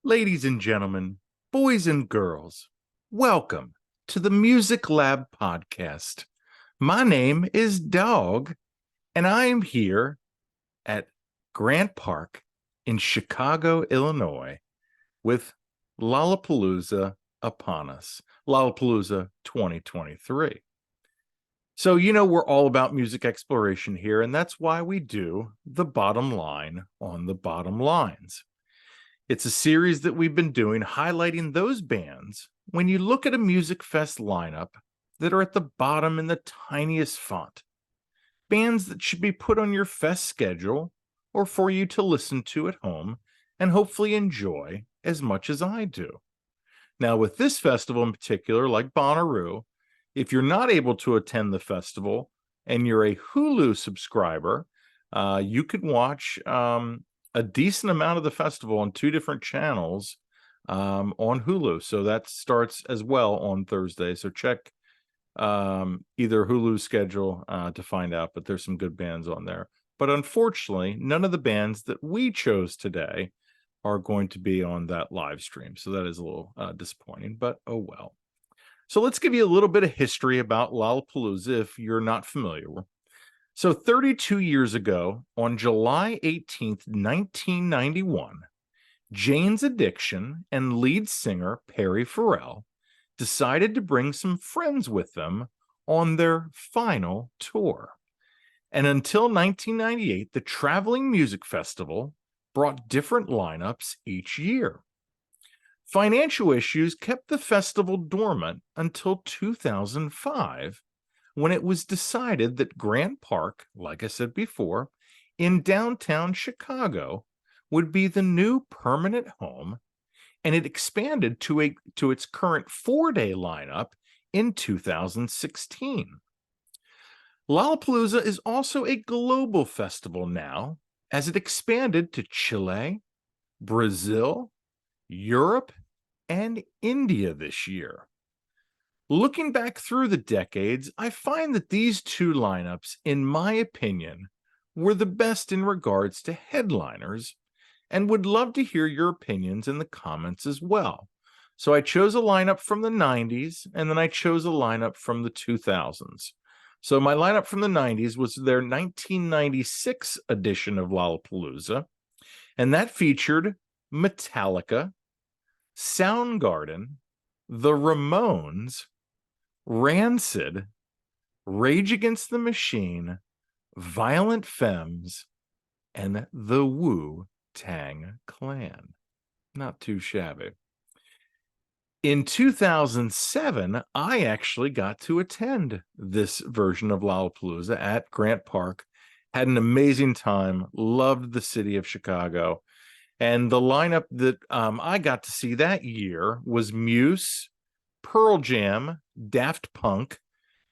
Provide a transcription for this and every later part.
Ladies and gentlemen, boys and girls, welcome to the Music Lab podcast. My name is Dogg, and I am here at Grant Park in Chicago, Illinois, with Lollapalooza upon us. Lollapalooza 2023. So, we're all about music exploration here, and that's why we do the bottom line on the bottom lines. It's a series that we've been doing highlighting those bands when you look at a music fest lineup that are at the bottom in the tiniest font. Bands that should be put on your fest schedule or for you to listen to at home and hopefully enjoy as much as I do. Now, with this festival in particular, like Bonnaroo, if you're not able to attend the festival and you're a Hulu subscriber, you can watch a decent amount of the festival on two different channels on Hulu. So that starts as well on Thursday. So check either Hulu's schedule to find out, but there's some good bands on there. But unfortunately, none of the bands that we chose today are going to be on that live stream. So that is a little disappointing, but oh well. So let's give you a little bit of history about Lollapalooza if you're not familiar. So 32 years ago, on July 18th, 1991, Jane's Addiction and lead singer Perry Farrell decided to bring some friends with them on their final tour. And until 1998, the Traveling Music Festival brought different lineups each year. Financial issues kept the festival dormant until 2005, when it was decided that Grant Park, like I said before, in downtown Chicago, would be the new permanent home, and it expanded to its current 4-day lineup in 2016. Lollapalooza is also a global festival now, as it expanded to Chile, Brazil, Europe, and India this year. Looking back through the decades, I find that these two lineups, in my opinion, were the best in regards to headliners, and would love to hear your opinions in the comments as well. So I chose a lineup from the 90s, and then I chose a lineup from the 2000s. So my lineup from the 90s was their 1996 edition of Lollapalooza, and that featured Metallica, Soundgarden, the Ramones, Rancid, Rage Against the Machine, Violent Femmes, and the Wu-Tang Clan. Not too shabby. In 2007, I actually got to attend this version of Lollapalooza at Grant Park. Had an amazing time, loved the city of Chicago. And the lineup that I got to see that year was Muse, Pearl Jam, Daft Punk,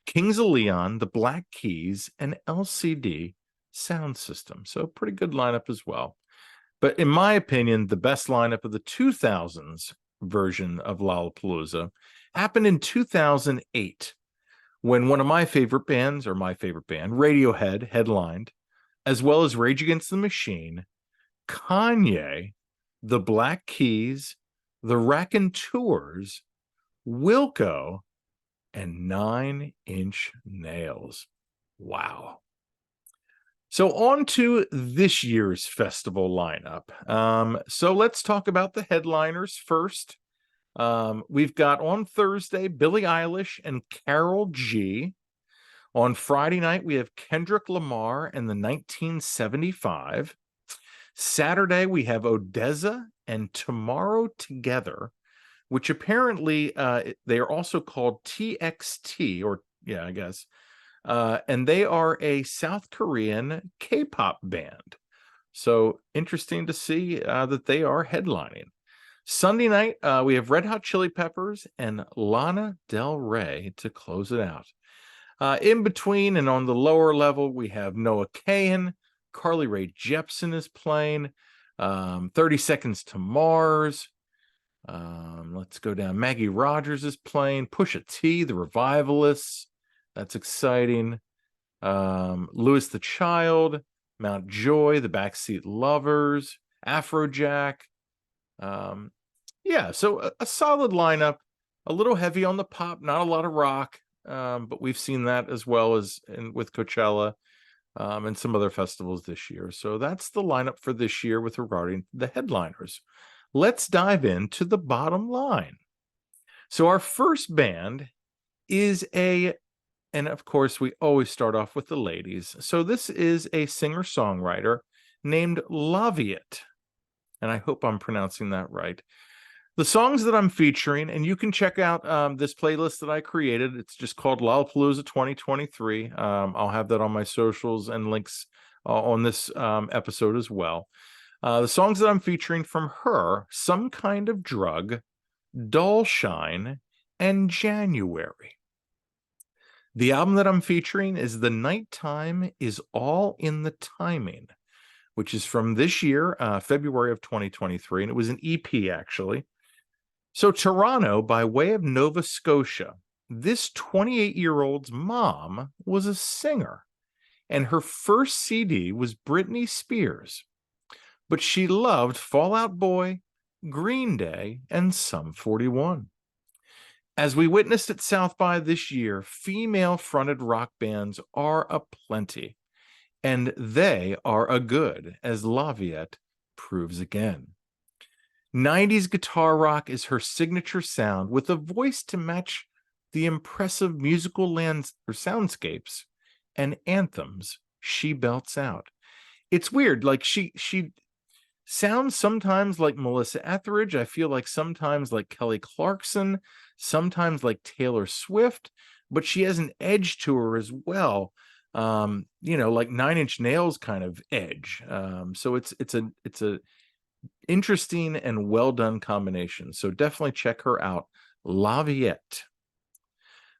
Kings of Leon, the Black Keys, and LCD Sound System. So pretty good lineup as well. But in my opinion, the best lineup of the 2000s version of Lollapalooza happened in 2008, when one of my favorite bands, or my favorite band, Radiohead, headlined, as well as Rage Against the Machine, Kanye, the Black Keys, the Raconteurs, Wilco, and 9 Inch Nails. Wow. So on to this year's festival lineup. So let's talk about the headliners first. We've got on Thursday, Billie Eilish and Karol G. On Friday night, we have Kendrick Lamar and the 1975. Saturday, we have Odessa and Tomorrow Together, which apparently they are also called TXT, or yeah, I guess. And they are a South Korean K-pop band. So interesting to see that they are headlining. Sunday night, we have Red Hot Chili Peppers and Lana Del Rey to close it out. In between and on the lower level, we have Noah Kahan, Carly Rae Jepsen is playing, 30 Seconds to Mars. Let's go down. Maggie Rogers is playing, Pusha T, The Revivalists. That's exciting. Louis the Child, Mount Joy, The Backseat Lovers, Afrojack. Yeah, so a solid lineup, a little heavy on the pop, not a lot of rock, but we've seen that as well as with Coachella and some other festivals this year. So that's the lineup for this year with regarding the headliners. Let's dive into the bottom line. So our first band is and of course, we always start off with the ladies. So this is a singer-songwriter named Laviette, and I hope I'm pronouncing that right. The songs that I'm featuring, and you can check out this playlist that I created. It's just called Lollapalooza 2023. I'll have that on my socials and links on this episode as well. The songs that I'm featuring from her: Some Kind of Drug, Dull Shine, and January. The album that I'm featuring is The Nighttime Is All in the Timing, which is from this year, February of 2023, and it was an EP actually. So Toronto, by way of Nova Scotia, this 28-year-old's mom was a singer, and her first CD was Britney Spears. But she loved Fall Out Boy, Green Day, and Sum 41. As we witnessed at South by this year, female-fronted rock bands are aplenty, and they are a good, as Laviette proves again. 90s guitar rock is her signature sound, with a voice to match the impressive musical soundscapes and anthems she belts out. It's weird, like she sounds sometimes like Melissa Etheridge. I feel like sometimes like Kelly Clarkson, sometimes like Taylor Swift, but she has an edge to her as well. Like Nine Inch Nails kind of edge. So it's a interesting and well done combination. So definitely check her out, Laviette.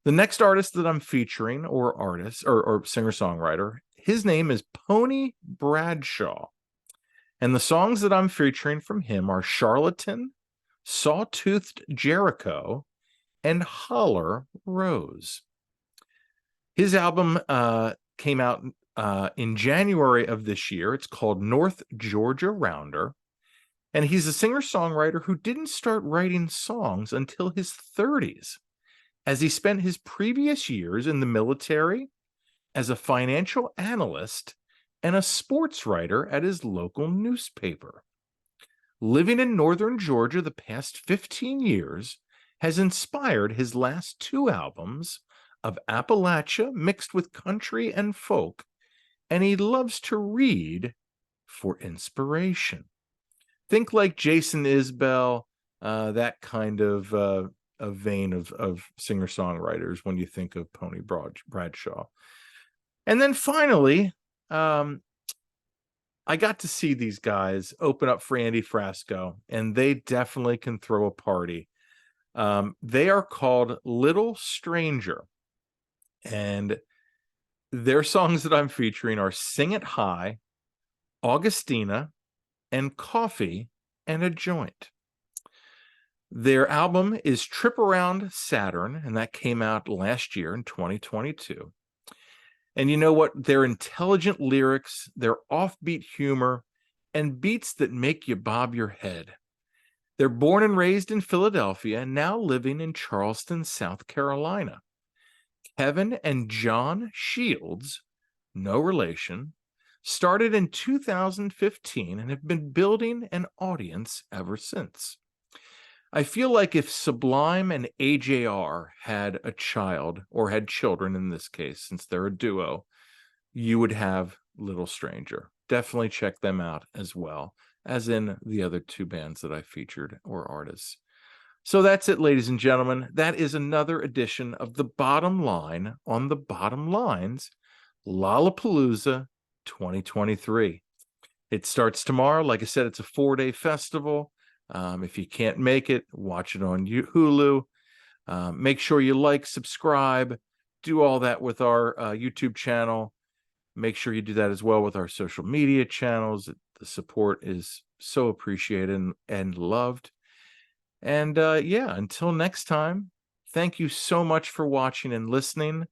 The next artist that I'm featuring, or singer-songwriter, his name is Pony Bradshaw. And the songs that I'm featuring from him are Charlatan, Sawtoothed Jericho, and Holler Rose. His album came out in January of this year. It's called North Georgia Rounder. And he's a singer-songwriter who didn't start writing songs until his 30s, as he spent his previous years in the military, as a financial analyst, and a sports writer at his local newspaper. Living in northern Georgia the past 15 years has inspired his last two albums of Appalachia mixed with country and folk, and he loves to read for inspiration. Think like Jason Isbell, that kind of a vein of singer-songwriters when you think of Pony Bradshaw. And then finally, I got to see these guys open up for Andy Frasco, and they definitely can throw a party. They are called Little Stranger, and their songs that I'm featuring are Sing It High, Augustina, and Coffee and a Joint. Their album is Trip Around Saturn, and that came out last year in 2022. And you know what? Their intelligent lyrics, their offbeat humor, and beats that make you bob your head. They're born and raised in Philadelphia and now living in Charleston, South Carolina. Kevin and John Shields, no relation, started in 2015 and have been building an audience ever since. I feel like if Sublime and AJR had a child, or had children in this case, since they're a duo, you would have Little Stranger. Definitely check them out as well, as in the other two bands that I featured, or artists. So that's it, ladies and gentlemen. That is another edition of The Bottom Line on The Bottom Lines, Lollapalooza 2023. It starts tomorrow. Like I said, it's a 4-day festival. If you can't make it, watch it on Hulu. Make sure you like, subscribe, do all that with our YouTube channel. Make sure you do that as well with our social media channels. The support is so appreciated and loved. And yeah, until next time, thank you so much for watching and listening.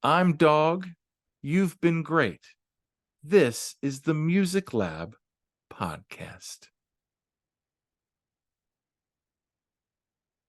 I'm Dogg. You've been great. This is the Music Lab Podcast.